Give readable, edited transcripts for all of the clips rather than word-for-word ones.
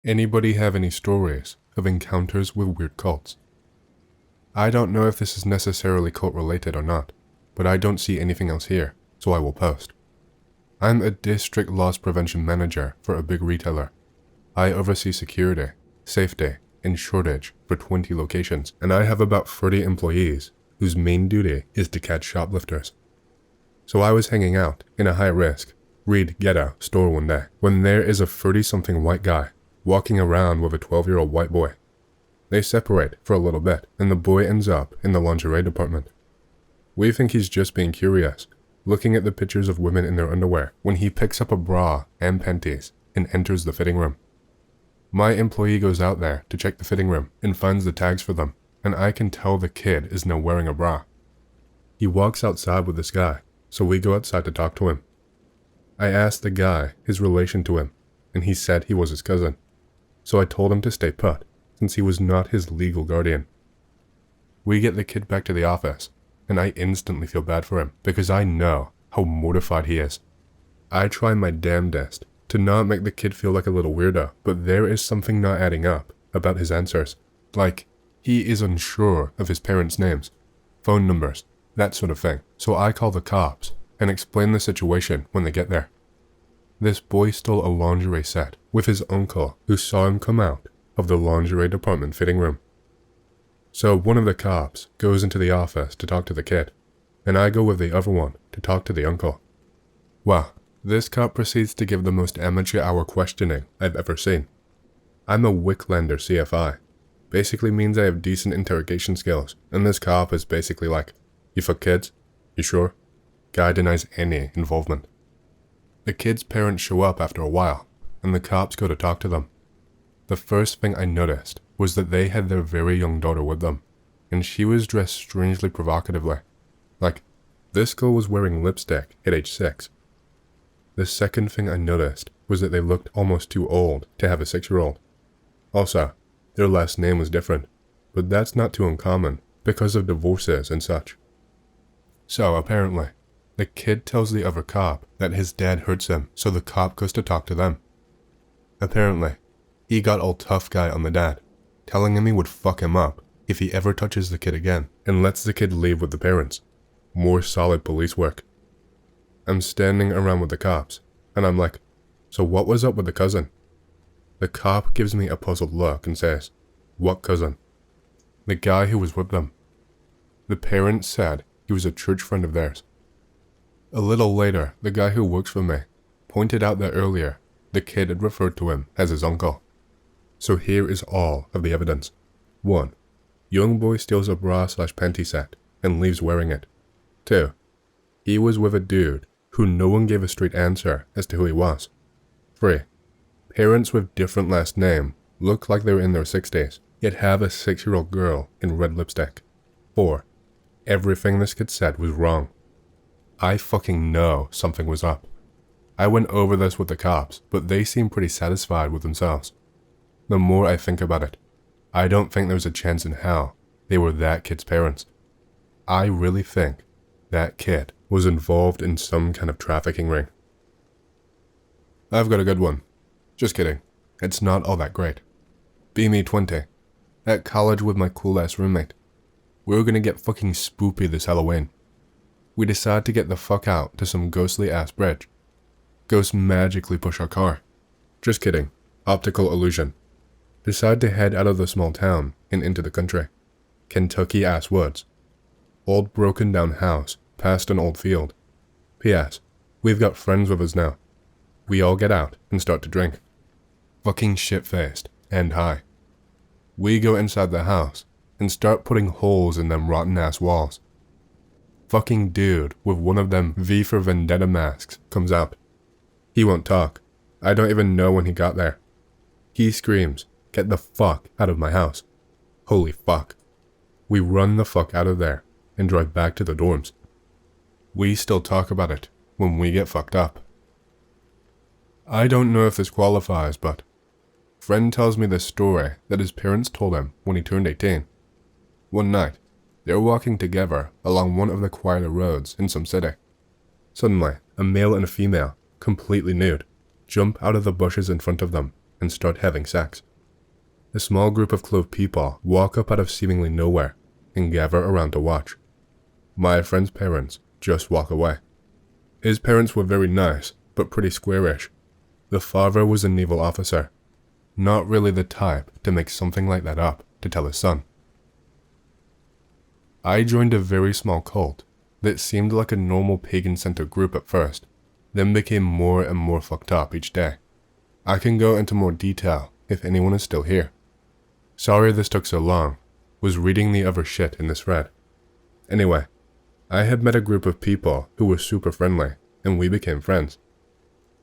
Anybody have any stories of encounters with weird cults? I don't know if this is necessarily cult related or not, but I don't see anything else here, so I will post. I'm a district loss prevention manager for a big retailer. I oversee security, safety, and shortage for 20 locations, and I have about 30 employees whose main duty is to catch shoplifters. So I was hanging out in a high-risk, read ghetto store one day when there is a 30-something white guy walking around with a 12-year-old white boy. They separate for a little bit, and the boy ends up in the lingerie department. We think he's just being curious, looking at the pictures of women in their underwear, when he picks up a bra and panties and enters the fitting room. My employee goes out there to check the fitting room and finds the tags for them, and I can tell the kid is now wearing a bra. He walks outside with this guy, so we go outside to talk to him. I asked the guy his relation to him, and he said he was his cousin. So I told him to stay put, since he was not his legal guardian. We get the kid back to the office, and I instantly feel bad for him because I know how mortified he is. I try my damnedest to not make the kid feel like a little weirdo, but there is something not adding up about his answers. Like, he is unsure of his parents' names, phone numbers, that sort of thing. So I call the cops and explain the situation when they get there. This boy stole a lingerie set with his uncle who saw him come out of the lingerie department fitting room. So one of the cops goes into the office to talk to the kid, and I go with the other one to talk to the uncle. Well, this cop proceeds to give the most amateur hour questioning I've ever seen. I'm a Wicklander CFI. Basically means I have decent interrogation skills, and this cop is basically like, "You fuck kids? You sure?" Guy denies any involvement. The kid's parents show up after a while, and the cops go to talk to them. The first thing I noticed was that they had their very young daughter with them, and she was dressed strangely provocatively. Like, this girl was wearing lipstick at age 6. The second thing I noticed was that they looked almost too old to have a 6-year-old. Also, their last name was different, but that's not too uncommon because of divorces and such. So apparently, the kid tells the other cop that his dad hurts him, so the cop goes to talk to them. Apparently, he got all tough guy on the dad, telling him he would fuck him up if he ever touches the kid again, and lets the kid leave with the parents. More solid police work. I'm standing around with the cops, and I'm like, "So what was up with the cousin?" The cop gives me a puzzled look and says, "What cousin?" "The guy who was with them." The parents said he was a church friend of theirs. A little later, the guy who works for me pointed out that earlier, the kid had referred to him as his uncle. So here is all of the evidence. 1. Young boy steals a bra/panty set and leaves wearing it. 2. He was with a dude who no one gave a straight answer as to who he was. 3. Parents with different last name look like they were in their 60s, yet have a 6-year-old girl in red lipstick. 4. Everything this kid said was wrong. I fucking know something was up. I went over this with the cops, but they seem pretty satisfied with themselves. The more I think about it, I don't think there's a chance in hell they were that kid's parents. I really think that kid was involved in some kind of trafficking ring. I've got a good one. Just kidding. It's not all that great. Be me 20. At college with my cool-ass roommate. We were gonna get fucking spoopy this Halloween. We decide to get the fuck out to some ghostly-ass bridge. Ghosts magically push our car. Just kidding. Optical illusion. Decide to head out of the small town and into the country. Kentucky-ass woods. Old broken-down house past an old field. P.S. We've got friends with us now. We all get out and start to drink. Fucking shit-faced and high. We go inside the house and start putting holes in them rotten-ass walls. Fucking dude with one of them V for Vendetta masks comes out. He won't talk. I don't even know when he got there. He screams, "Get the fuck out of my house." Holy fuck. We run the fuck out of there and drive back to the dorms. We still talk about it when we get fucked up. I don't know if this qualifies, but friend tells me this story that his parents told him when he turned 18. One night, they're walking together along one of the quieter roads in some city. Suddenly, a male and a female, completely nude, jump out of the bushes in front of them and start having sex. A small group of clothed people walk up out of seemingly nowhere and gather around to watch. My friend's parents just walk away. His parents were very nice, but pretty squarish. The father was a naval officer, not really the type to make something like that up to tell his son. I joined a very small cult that seemed like a normal pagan-centered group at first, then became more and more fucked up each day. I can go into more detail if anyone is still here. Sorry this took so long, was reading the other shit in this thread. Anyway, I had met a group of people who were super friendly, and we became friends.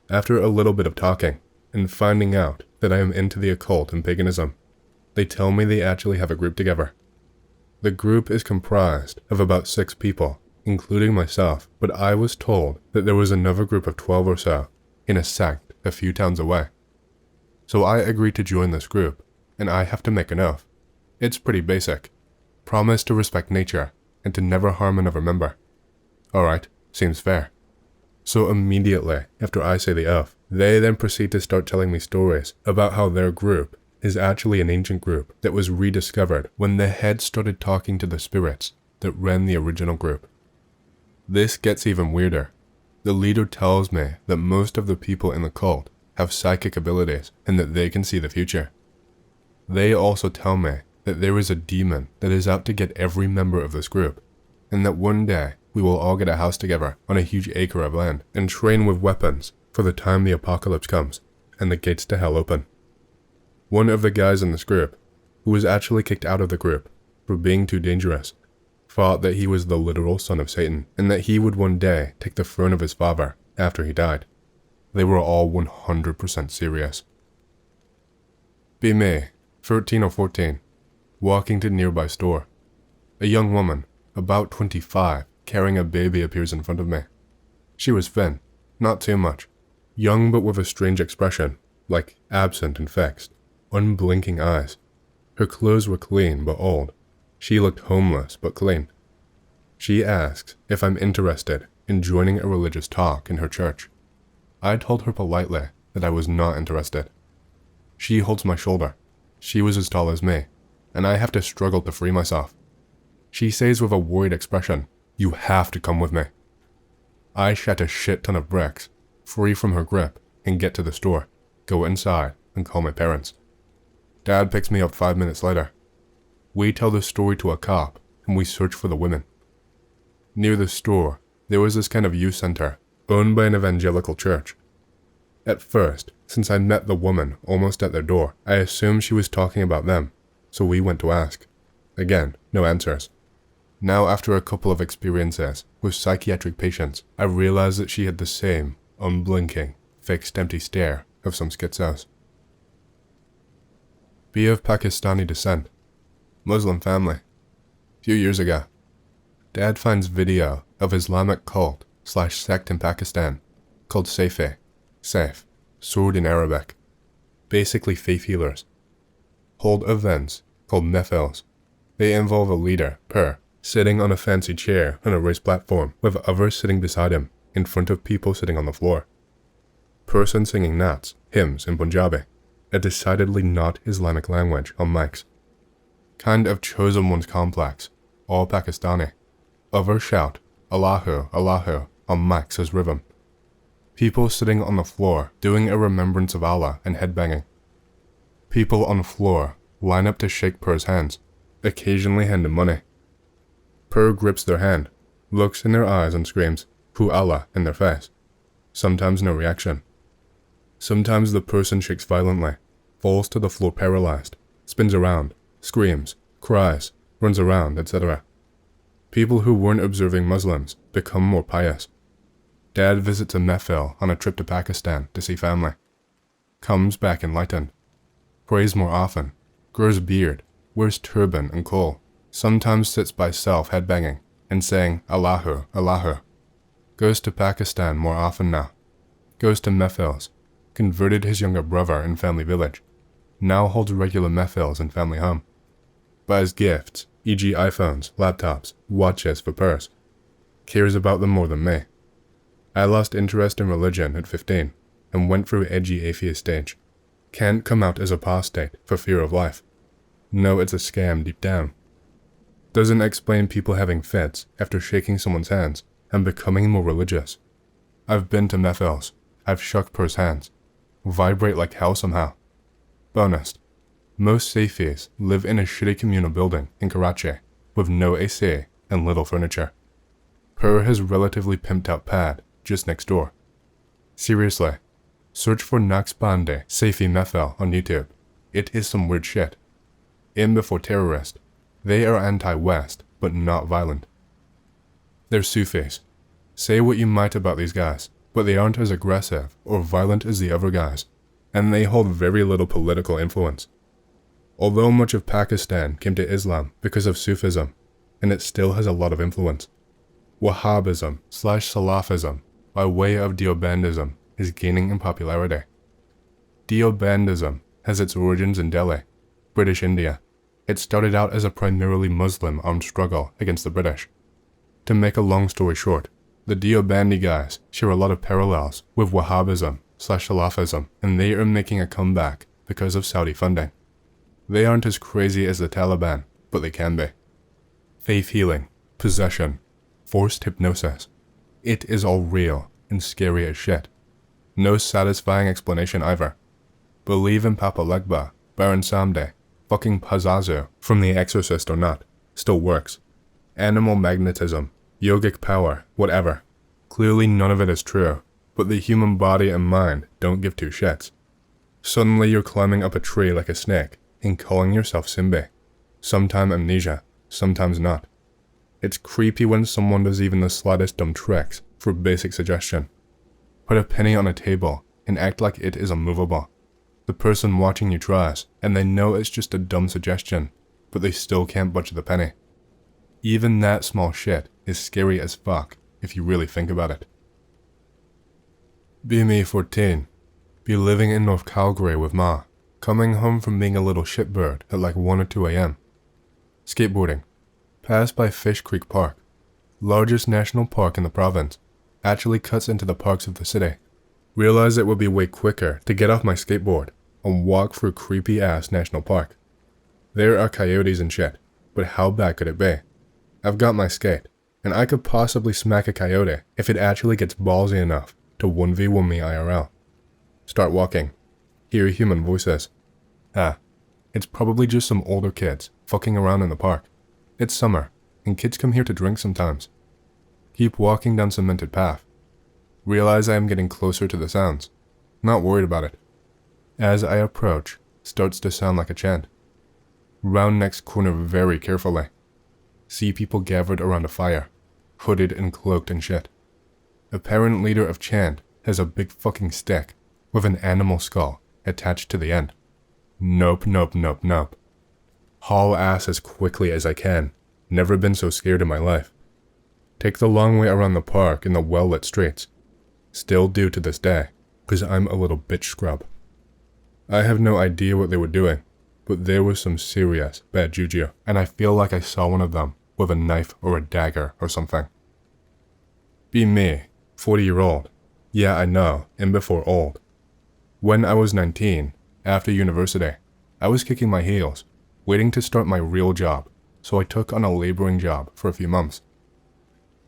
After a little bit of talking, and finding out that I am into the occult and paganism, they tell me they actually have a group together. The group is comprised of about 6 people, including myself, but I was told that there was another group of 12 or so in a sect a few towns away. So I agreed to join this group, and I have to make an oath. It's pretty basic. Promise to respect nature and to never harm another member. Alright, seems fair. So immediately after I say the oath, they then proceed to start telling me stories about how their group is actually an ancient group that was rediscovered when the head started talking to the spirits that ran the original group. This gets even weirder. The leader tells me that most of the people in the cult have psychic abilities and that they can see the future. They also tell me that there is a demon that is out to get every member of this group, and that one day we will all get a house together on a huge acre of land and train with weapons for the time the apocalypse comes and the gates to hell open. One of the guys in this group, who was actually kicked out of the group for being too dangerous, thought that he was the literal son of Satan and that he would one day take the throne of his father after he died. They were all 100% serious. Be me, 13 or 14, walking to a nearby store. A young woman, about 25, carrying a baby appears in front of me. She was thin, not too much, young but with a strange expression, like absent and fixed, unblinking eyes. Her clothes were clean but old. She looked homeless but clean. She asks if I'm interested in joining a religious talk in her church. I told her politely that I was not interested. She holds my shoulder. She was as tall as me, and I have to struggle to free myself. She says with a worried expression, "You have to come with me." I shat a shit ton of bricks, free from her grip, and get to the store, go inside, and call my parents. Dad picks me up 5 minutes later. We tell the story to a cop, and we search for the women. Near the store, there was this kind of youth center, owned by an evangelical church. At first, since I met the woman almost at their door, I assumed she was talking about them, so we went to ask. Again, no answers. Now after a couple of experiences with psychiatric patients, I realized that she had the same, unblinking, fixed empty stare of some schizos. Be of Pakistani descent. Muslim family. Few years ago, Dad finds video of Islamic cult/sect in Pakistan called Safe, sword in Arabic. Basically faith healers. Hold events called mehfils. They involve a leader, sitting on a fancy chair on a raised platform with others sitting beside him in front of people sitting on the floor. Person singing nats, hymns in Punjabi, a decidedly not Islamic language on mics. Kind of chosen ones complex, all Pakistani. Others shout, Allahu, Allahu, on mics as rhythm. People sitting on the floor doing a remembrance of Allah and headbanging. People on the floor line up to shake Pur's hands, occasionally hand him money. Pur grips their hand, looks in their eyes and screams, Hu Allah in their face. Sometimes no reaction. Sometimes the person shakes violently, falls to the floor paralyzed, spins around, screams, cries, runs around, etc. People who weren't observing Muslims become more pious. Dad visits a mehfil on a trip to Pakistan to see family. Comes back enlightened. Prays more often, grows beard, wears turban and kohl, sometimes sits by self headbanging and saying Allahu, Allahu. Goes to Pakistan more often now. Goes to mehfils. Converted his younger brother in family village. Now holds regular mehfils in family home. Buys gifts, e.g. iPhones, laptops, watches for Purs. Cares about them more than me. I lost interest in religion at 15 and went through edgy atheist stage. Can't come out as apostate for fear of life. Know it's a scam deep down. Doesn't explain people having fits after shaking someone's hands and becoming more religious. I've been to methils. I've shook pers' hands. Vibrate like hell somehow. Bonus. Most Safis live in a shitty communal building in Karachi with no AC and little furniture. Per has relatively pimped out pad just next door. Seriously, search for Naqshbandi Safi Methil on YouTube. It is some weird shit. In before terrorist, they are anti-West but not violent. They're Sufis. Say what you might about these guys, but they aren't as aggressive or violent as the other guys, and they hold very little political influence. Although much of Pakistan came to Islam because of Sufism, and it still has a lot of influence. Wahhabism/Salafism, by way of Deobandism, is gaining in popularity. Deobandism has its origins in Delhi, British India. It started out as a primarily Muslim armed struggle against the British. To make a long story short, the Deobandi guys share a lot of parallels with Wahhabism/Salafism, and they are making a comeback because of Saudi funding. They aren't as crazy as the Taliban, but they can be. Faith healing, possession, forced hypnosis. It is all real and scary as shit. No satisfying explanation either. Believe in Papa Legba, Baron Samedi, fucking Pazazu from The Exorcist or not, still works. Animal magnetism, yogic power, whatever. Clearly none of it is true, but the human body and mind don't give two shits. Suddenly you're climbing up a tree like a snake and calling yourself Simbe. Sometime amnesia, sometimes not. It's creepy when someone does even the slightest dumb tricks for basic suggestion. Put a penny on a table and act like it is immovable. The person watching you tries, and they know it's just a dumb suggestion, but they still can't budge the penny. Even that small shit is scary as fuck if you really think about it. Be me 14. Be living in North Calgary with Ma. Coming home from being a little shitbird at like 1 or 2 a.m. Skateboarding. Pass by Fish Creek Park. Largest national park in the province. Actually cuts into the parks of the city. Realize it would be way quicker to get off my skateboard and walk through creepy ass national park. There are coyotes and shit, but how bad could it be? I've got my skate, and I could possibly smack a coyote if it actually gets ballsy enough to 1v1 me IRL. Start walking. Hear human voices. It's probably just some older kids fucking around in the park. It's summer, and kids come here to drink sometimes. Keep walking down cemented path. Realize I am getting closer to the sounds. Not worried about it. As I approach, starts to sound like a chant. Round next corner very carefully. See people gathered around a fire, hooded and cloaked and shit. Apparent leader of chant has a big fucking stick with an animal skull attached to the end. Nope. Haul ass as quickly as I can. Never been so scared in my life. Take the long way around the park in the well-lit streets. Still do to this day, cause I'm a little bitch scrub. I have no idea what they were doing, but there was some serious bad juju, and I feel like I saw one of them with a knife or a dagger or something. Be me, 40-year-old. Yeah, I know, in before old. When I was 19, after university, I was kicking my heels, waiting to start my real job, so I took on a laboring job for a few months.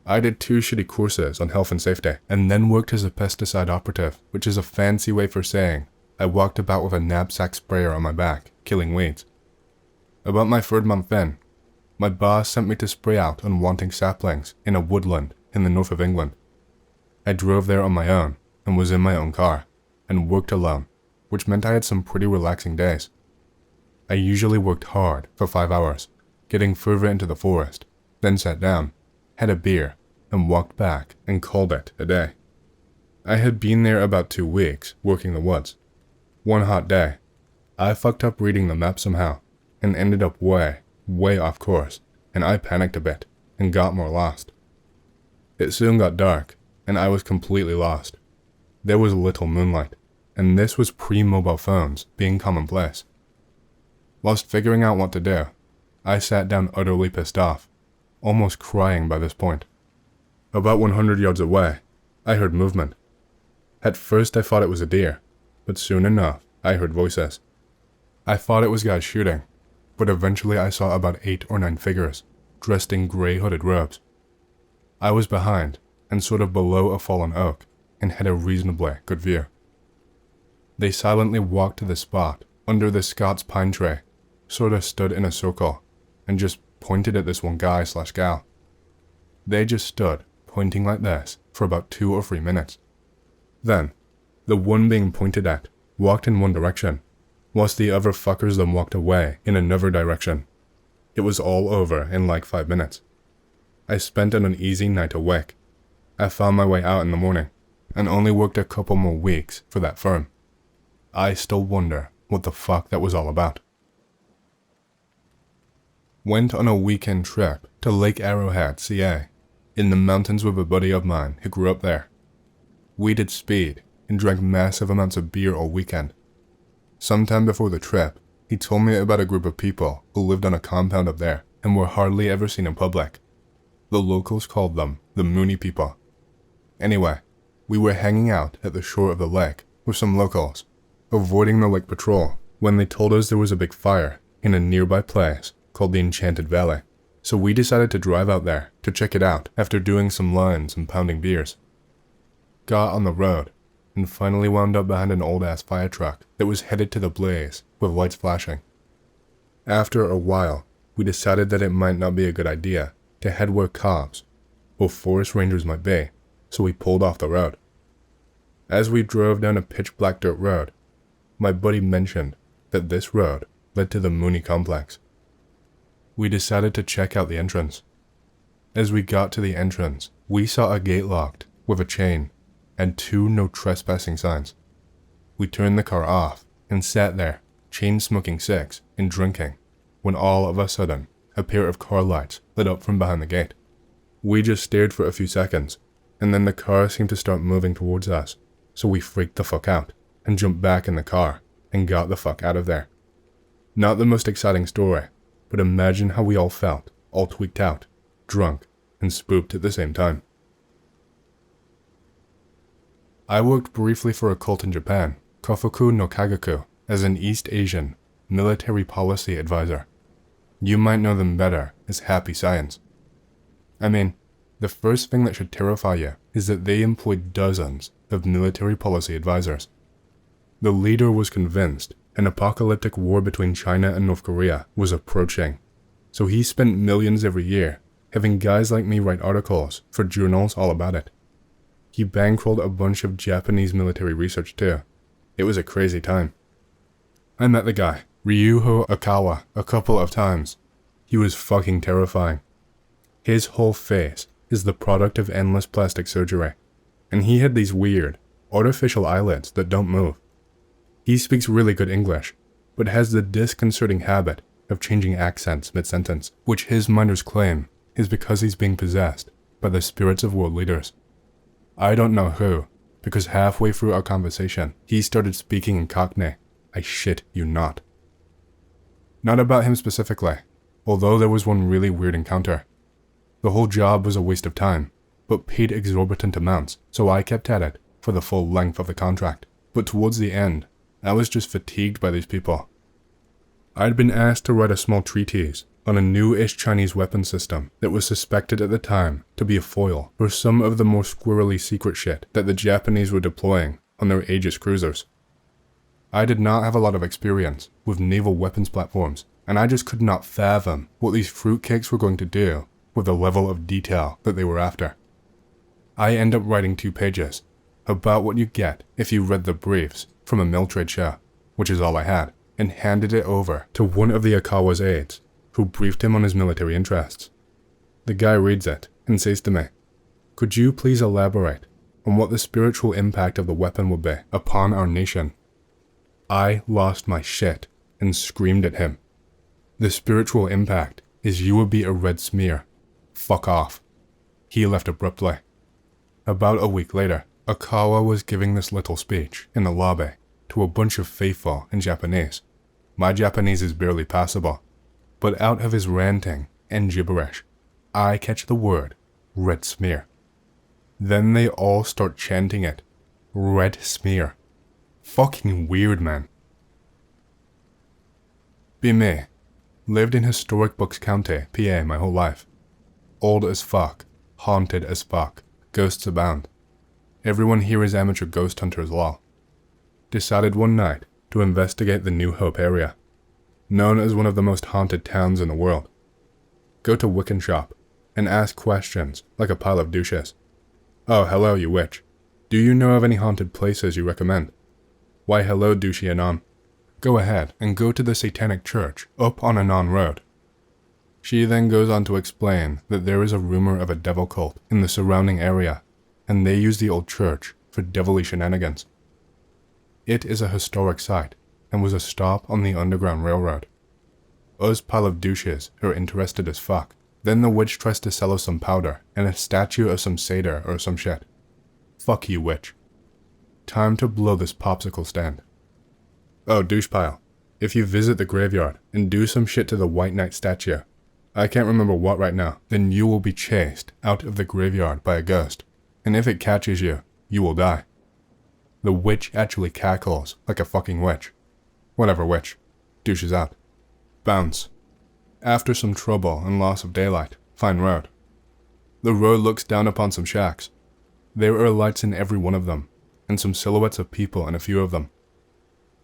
I did 2 shitty courses on health and safety, and then worked as a pesticide operative, which is a fancy way for saying I walked about with a knapsack sprayer on my back, killing weeds. About my 3rd month in, my boss sent me to spray out unwanted saplings in a woodland in the north of England. I drove there on my own, and was in my own car, and worked alone, which meant I had some pretty relaxing days. I usually worked hard for 5 hours, getting further into the forest, then sat down, had a beer, and walked back and called it a day. I had been there about 2 weeks, working the woods. One hot day, I fucked up reading the map somehow, and ended up way off course, and I panicked a bit, and got more lost. It soon got dark, and I was completely lost. There was little moonlight, and this was pre-mobile phones being commonplace. Whilst figuring out what to do, I sat down utterly pissed off, almost crying by this point. About 100 yards away, I heard movement. At first I thought it was a deer, but soon enough, I heard voices. I thought it was guys shooting, but eventually I saw about 8 or 9 figures, dressed in grey hooded robes. I was behind, and sort of below a fallen oak, and had a reasonably good view. They silently walked to the spot under the Scots pine tree, sort of stood in a circle, and just pointed at this one guy/gal. They just stood, pointing like this, for about 2 or 3 minutes. Then, the one being pointed at walked in one direction, whilst the other fuckers then walked away in another direction. It was all over in like 5 minutes. I spent an uneasy night awake. I found my way out in the morning, and only worked a couple more weeks for that firm. I still wonder what the fuck that was all about. Went on a weekend trip to Lake Arrowhead, CA, in the mountains with a buddy of mine who grew up there. We did speed and drank massive amounts of beer all weekend. Sometime before the trip, he told me about a group of people who lived on a compound up there and were hardly ever seen in public. The locals called them the Mooney people. Anyway, we were hanging out at the shore of the lake with some locals, avoiding the lake patrol, when they told us there was a big fire in a nearby place called the Enchanted Valley, so we decided to drive out there to check it out after doing some lines and pounding beers. Got on the road, and finally wound up behind an old-ass fire truck that was headed to the blaze with lights flashing. After a while, we decided that it might not be a good idea to head where cops or forest rangers might be, so we pulled off the road. As we drove down a pitch-black dirt road, my buddy mentioned that this road led to the Mooney complex. We decided to check out the entrance. As we got to the entrance, we saw a gate locked with a chain and 2 no trespassing signs. We turned the car off and sat there, chain-smoking 6 and drinking, when all of a sudden, a pair of car lights lit up from behind the gate. We just stared for a few seconds, and then the car seemed to start moving towards us, so we freaked the fuck out and jumped back in the car and got the fuck out of there. Not the most exciting story, but imagine how we all felt, all tweaked out, drunk, and spooked at the same time. I worked briefly for a cult in Japan, Kofuku no Kagaku, as an East Asian military policy advisor. You might know them better as Happy Science. I mean, the first thing that should terrify you is that they employed dozens of military policy advisors. The leader was convinced an apocalyptic war between China and North Korea was approaching, so he spent millions every year having guys like me write articles for journals all about it. He bankrolled a bunch of Japanese military research too. It was a crazy time. I met the guy, Ryuho Akawa, a couple of times. He was fucking terrifying. His whole face is the product of endless plastic surgery, and he had these weird, artificial eyelids that don't move. He speaks really good English, but has the disconcerting habit of changing accents mid-sentence, which his minders claim is because he's being possessed by the spirits of world leaders. I don't know who, because halfway through our conversation, he started speaking in Cockney. I shit you not. Not about him specifically, although there was one really weird encounter. The whole job was a waste of time, but paid exorbitant amounts, so I kept at it for the full length of the contract. But towards the end, I was just fatigued by these people. I'd been asked to write a small treatise on a new-ish Chinese weapon system that was suspected at the time to be a foil for some of the more squirrely secret shit that the Japanese were deploying on their Aegis cruisers. I did not have a lot of experience with naval weapons platforms, and I just could not fathom what these fruitcakes were going to do with the level of detail that they were after. I end up writing 2 pages, about what you get if you read the briefs from a mill trade show, which is all I had, and handed it over to one of the Akawa's aides, who briefed him on his military interests. The guy reads it and says to me, "Could you please elaborate on what the spiritual impact of the weapon will be upon our nation?" I lost my shit and screamed at him. "The spiritual impact is you will be a red smear. Fuck off." He left abruptly. About a week later, Akawa was giving this little speech in the lobby to a bunch of faithful in Japanese. My Japanese is barely passable, but out of his ranting and gibberish, I catch the word red smear. Then they all start chanting it. Red smear. Fucking weird, man. Be me. Lived in historic Bucks County, PA my whole life. Old as fuck. Haunted as fuck. Ghosts abound. Everyone here is amateur ghost hunters law. Decided one night to investigate the New Hope area, known as one of the most haunted towns in the world. Go to Wiccan shop and ask questions like a pile of douches. Oh, hello, you witch. Do you know of any haunted places you recommend? Why, hello, douchey anon. Go ahead and go to the Satanic Church up on Anon Road. She then goes on to explain that there is a rumor of a devil cult in the surrounding area, and they use the old church for devilly shenanigans. It is a historic site and was a stop on the Underground Railroad. Us pile of douches are interested as fuck. Then the witch tries to sell us some powder and a statue of some satyr or some shit. Fuck you, witch. Time to blow this popsicle stand. Oh, douche pile. If you visit the graveyard and do some shit to the White Knight statue, I can't remember what right now, then you will be chased out of the graveyard by a ghost, and if it catches you, you will die. The witch actually cackles like a fucking witch. Whatever, witch. Douche is out. Bounce. After some trouble and loss of daylight, fine road. The road looks down upon some shacks. There are lights in every one of them, and some silhouettes of people in a few of them.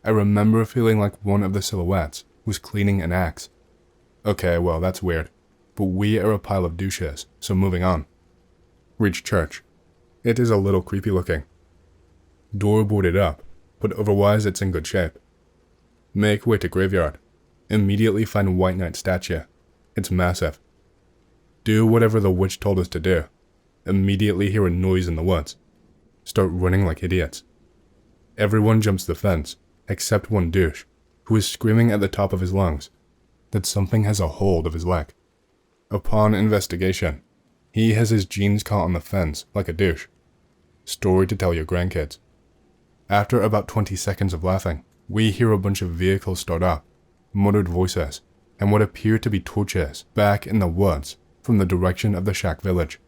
I remember feeling like one of the silhouettes was cleaning an axe. Okay, well, that's weird, but we are a pile of douches, so moving on. Reach church. It is a little creepy looking. Door boarded up, but otherwise it's in good shape. Make way to graveyard. Immediately find White Knight statue. It's massive. Do whatever the witch told us to do. Immediately hear a noise in the woods. Start running like idiots. Everyone jumps the fence, except one douche, who is screaming at the top of his lungs that something has a hold of his leg. Upon investigation, he has his jeans caught on the fence like a douche. Story to tell your grandkids. After about 20 seconds of laughing, we hear a bunch of vehicles start up, muttered voices, and what appear to be torches back in the woods from the direction of the shack village.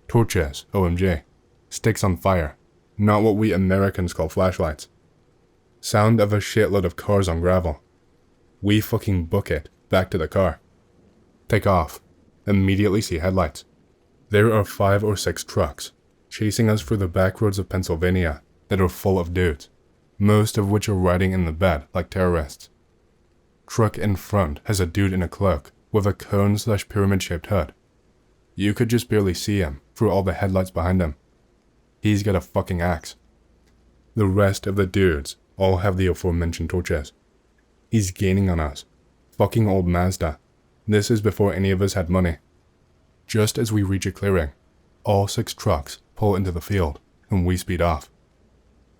Torches, OMG. Sticks on fire, not what we Americans call flashlights. Sound of a shitload of cars on gravel. We fucking book it back to the car. Take off. Immediately see headlights. There are 5 or 6 trucks chasing us through the back roads of Pennsylvania that are full of dudes, most of which are riding in the bed like terrorists. Truck in front has a dude in a cloak with a cone/pyramid-shaped hood. You could just barely see him through all the headlights behind him. He's got a fucking axe. The rest of the dudes all have the aforementioned torches. He's gaining on us. Fucking old Mazda. This is before any of us had money. Just as we reach a clearing, all 6 trucks pull into the field, and we speed off.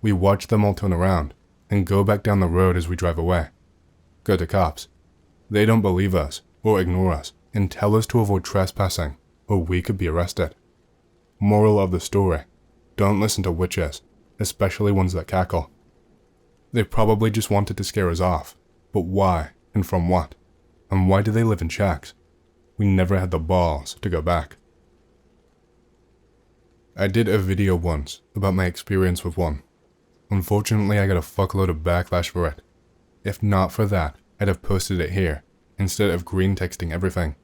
We watch them all turn around, and go back down the road as we drive away. Go to cops. They don't believe us, or ignore us, and tell us to avoid trespassing, or we could be arrested. Moral of the story: don't listen to witches, especially ones that cackle. They probably just wanted to scare us off, but why, and from what? And why do they live in shacks? We never had the balls to go back. I did a video once about my experience with one. Unfortunately, I got a fuckload of backlash for it. If not for that, I'd have posted it here, instead of green texting everything.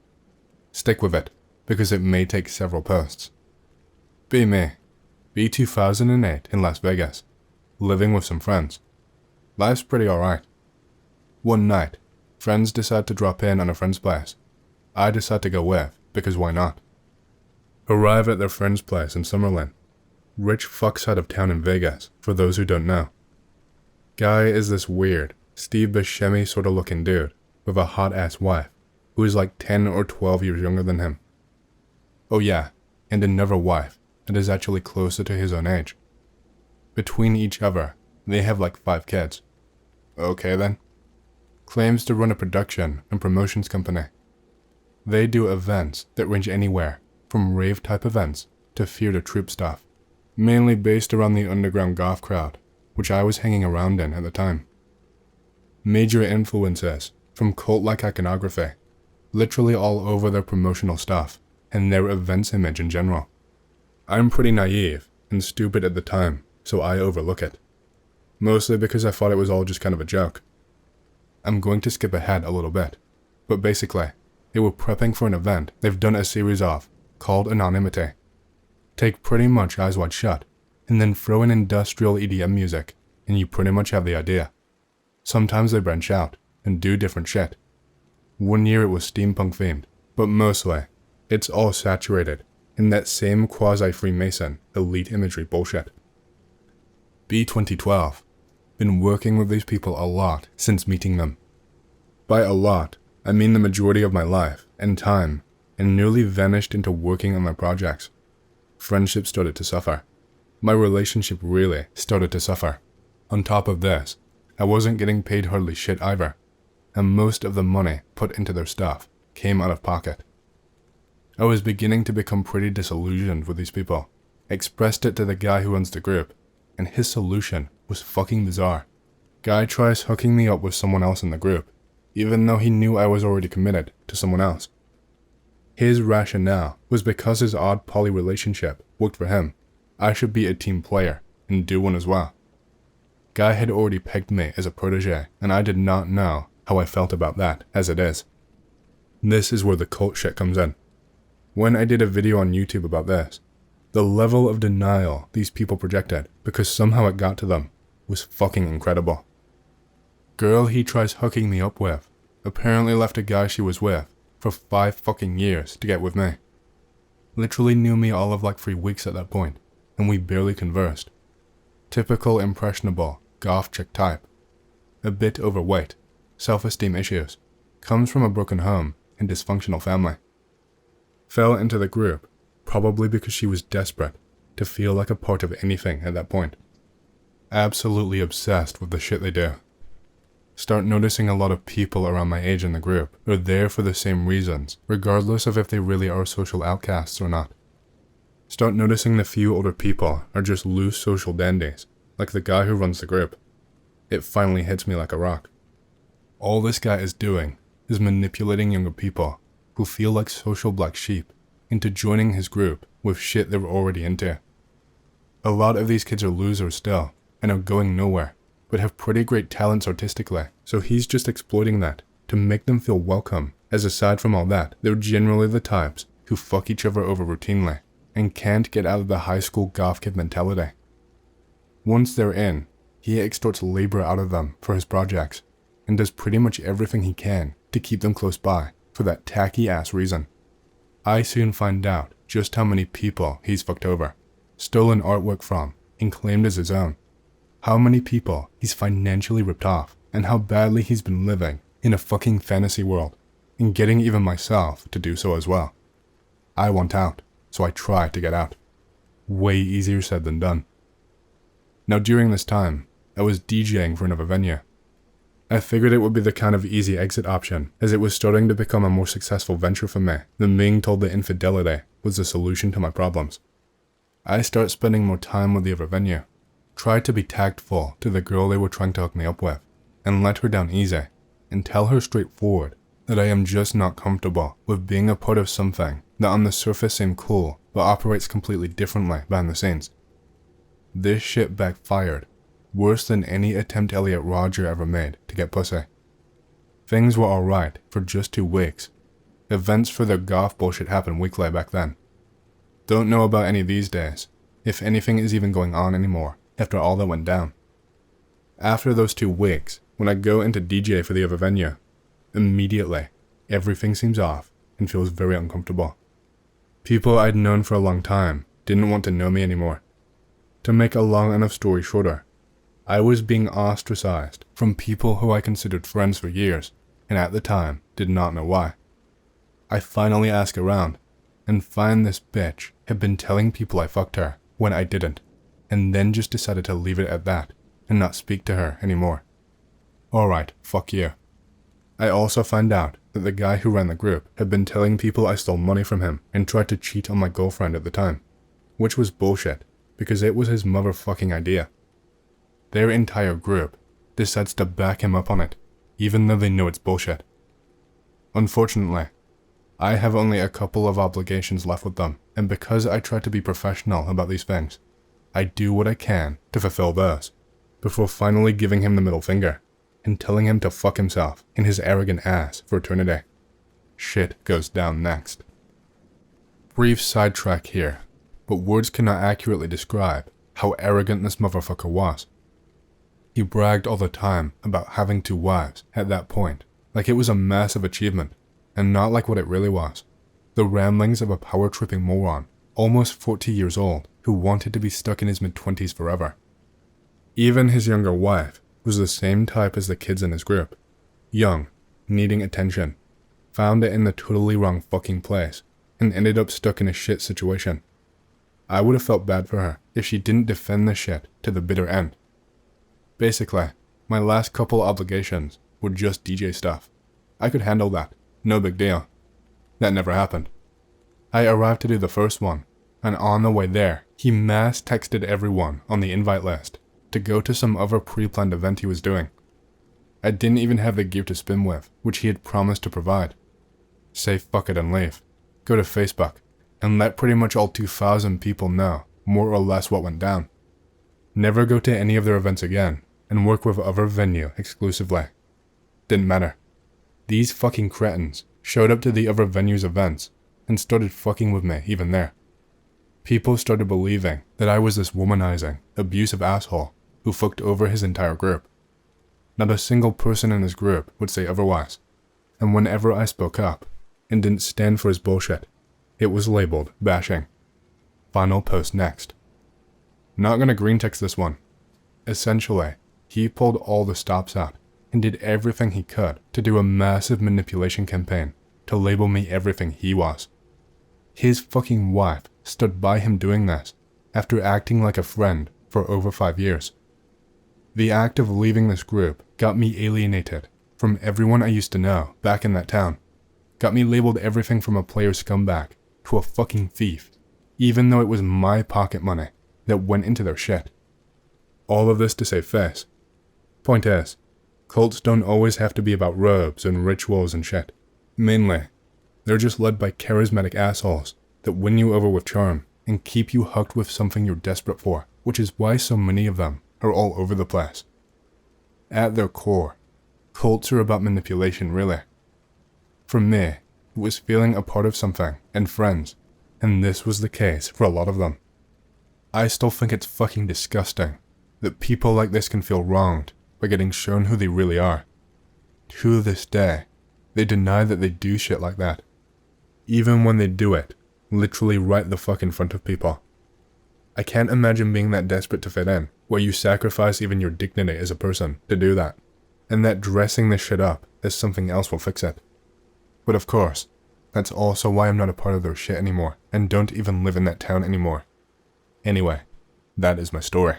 Stick with it, because it may take several posts. Be me. Be 2008 in Las Vegas. Living with some friends. Life's pretty alright. One night, friends decide to drop in on a friend's place. I decide to go with, because why not? Arrive at their friend's place in Summerlin. Rich fuck side of town in Vegas, for those who don't know. Guy is this weird, Steve Buscemi sorta looking dude, with a hot-ass wife, who is like 10 or 12 years younger than him. Oh yeah, and another wife that is actually closer to his own age. Between each other, they have like 5 kids. Okay then. Claims to run a production and promotions company. They do events that range anywhere from rave-type events to theater troupe stuff, mainly based around the underground goth crowd, which I was hanging around in at the time. Major influences from cult-like iconography, literally all over their promotional stuff and their events image in general. I'm pretty naive and stupid at the time, so I overlook it. Mostly because I thought it was all just kind of a joke. I'm going to skip ahead a little bit, but basically, they were prepping for an event they've done a series of, called Anonymity. Take pretty much Eyes Wide Shut, and then throw in industrial EDM music, and you pretty much have the idea. Sometimes they branch out, and do different shit. One year it was steampunk themed, but mostly, it's all saturated in that same quasi-Freemason elite imagery bullshit. B2012. Been working with these people a lot since meeting them. By a lot, I mean the majority of my life and time, and nearly vanished into working on my projects. Friendship started to suffer. My relationship really started to suffer. On top of this, I wasn't getting paid hardly shit either, and most of the money put into their stuff came out of pocket. I was beginning to become pretty disillusioned with these people. Expressed it to the guy who runs the group, and his solution was fucking bizarre. Guy tries hooking me up with someone else in the group, even though he knew I was already committed to someone else. His rationale was because his odd poly relationship worked for him, I should be a team player and do one as well. Guy had already pegged me as a protege, and I did not know how I felt about that as it is. This is where the cult shit comes in. When I did a video on YouTube about this, the level of denial these people projected because somehow it got to them was fucking incredible. Girl he tries hooking me up with apparently left a guy she was with for 5 fucking years to get with me. Literally knew me all of like 3 weeks at that point, and we barely conversed. Typical impressionable, goth chick type. A bit overweight, self-esteem issues, comes from a broken home and dysfunctional family. Fell into the group, probably because she was desperate to feel like a part of anything at that point. Absolutely obsessed with the shit they do. Start noticing a lot of people around my age in the group are there for the same reasons, regardless of if they really are social outcasts or not. Start noticing the few older people are just loose social dandies, like the guy who runs the group. It finally hits me like a rock. All this guy is doing is manipulating younger people who feel like social black sheep into joining his group with shit they're already into. A lot of these kids are losers still and are going nowhere, but have pretty great talents artistically, so he's just exploiting that to make them feel welcome, as aside from all that, they're generally the types who fuck each other over routinely and can't get out of the high school goth kid mentality. Once they're in, he extorts labor out of them for his projects, and does pretty much everything he can to keep them close by for that tacky ass reason. I soon find out just how many people he's fucked over, stolen artwork from, and claimed as his own. How many people he's financially ripped off, and how badly he's been living in a fucking fantasy world, and getting even myself to do so as well. I want out, so I try to get out. Way easier said than done. Now during this time, I was DJing for another venue. I figured it would be the kind of easy exit option, as it was starting to become a more successful venture for me than being told that infidelity was the solution to my problems. I start spending more time with the other venue, tried to be tactful to the girl they were trying to hook me up with, and let her down easy, and tell her straightforward that I am just not comfortable with being a part of something that on the surface seems cool, but operates completely differently behind the scenes. This shit backfired, worse than any attempt Elliot Rodger ever made to get pussy. Things were alright for just 2 weeks. Events for their goth bullshit happened weekly back then. Don't know about any these days, if anything is even going on anymore after all that went down. After those 2 weeks, when I go into DJ for the other venue, immediately, everything seems off and feels very uncomfortable. People I'd known for a long time didn't want to know me anymore. To make a long enough story shorter, I was being ostracized from people who I considered friends for years, and at the time did not know why. I finally ask around, and find this bitch had been telling people I fucked her when I didn't, and then just decided to leave it at that, and not speak to her anymore. Alright, fuck you. I also find out that the guy who ran the group had been telling people I stole money from him and tried to cheat on my girlfriend at the time, which was bullshit, because it was his motherfucking idea. Their entire group decides to back him up on it, even though they know it's bullshit. Unfortunately, I have only a couple of obligations left with them, and because I try to be professional about these things, I do what I can to fulfill those, before finally giving him the middle finger, and telling him to fuck himself and his arrogant ass for eternity. Shit goes down next. Brief sidetrack here, but words cannot accurately describe how arrogant this motherfucker was. He bragged all the time about having 2 wives at that point, like it was a massive achievement, and not like what it really was. The ramblings of a power-tripping moron, almost 40 years old, who wanted to be stuck in his mid-20s forever. Even his younger wife was the same type as the kids in his group. Young, needing attention, found it in the totally wrong fucking place, and ended up stuck in a shit situation. I would have felt bad for her if she didn't defend the shit to the bitter end. Basically, my last couple obligations were just DJ stuff. I could handle that, no big deal. That never happened. I arrived to do the first one, and on the way there, he mass texted everyone on the invite list to go to some other pre-planned event he was doing. I didn't even have the gear to spin with, which he had promised to provide. Say fuck it and leave. Go to Facebook, and let pretty much all 2,000 people know more or less what went down. Never go to any of their events again, and work with other venue exclusively. Didn't matter. These fucking cretins showed up to the other venue's events, and started fucking with me even there. People started believing that I was this womanizing, abusive asshole who fucked over his entire group. Not a single person in his group would say otherwise, and whenever I spoke up and didn't stand for his bullshit, it was labeled bashing. Final post next. Not gonna Greentext this one. Essentially, he pulled all the stops out and did everything he could to do a massive manipulation campaign to label me everything he was. His fucking wife stood by him doing this after acting like a friend for over 5 years. The act of leaving this group got me alienated from everyone I used to know back in that town. Got me labeled everything from a player scumbag to a fucking thief, even though it was my pocket money that went into their shit. All of this to save face. Point is, cults don't always have to be about robes and rituals and shit. Mainly, they're just led by charismatic assholes that win you over with charm and keep you hooked with something you're desperate for, which is why so many of them are all over the place. At their core, cults are about manipulation, really. For me, it was feeling a part of something and friends, and this was the case for a lot of them. I still think it's fucking disgusting that people like this can feel wronged by getting shown who they really are. To this day, they deny that they do shit like that. Even when they do it, literally right the fuck in front of people. I can't imagine being that desperate to fit in, where you sacrifice even your dignity as a person to do that, and that dressing this shit up as something else will fix it. But of course, that's also why I'm not a part of their shit anymore, and don't even live in that town anymore. Anyway, that is my story.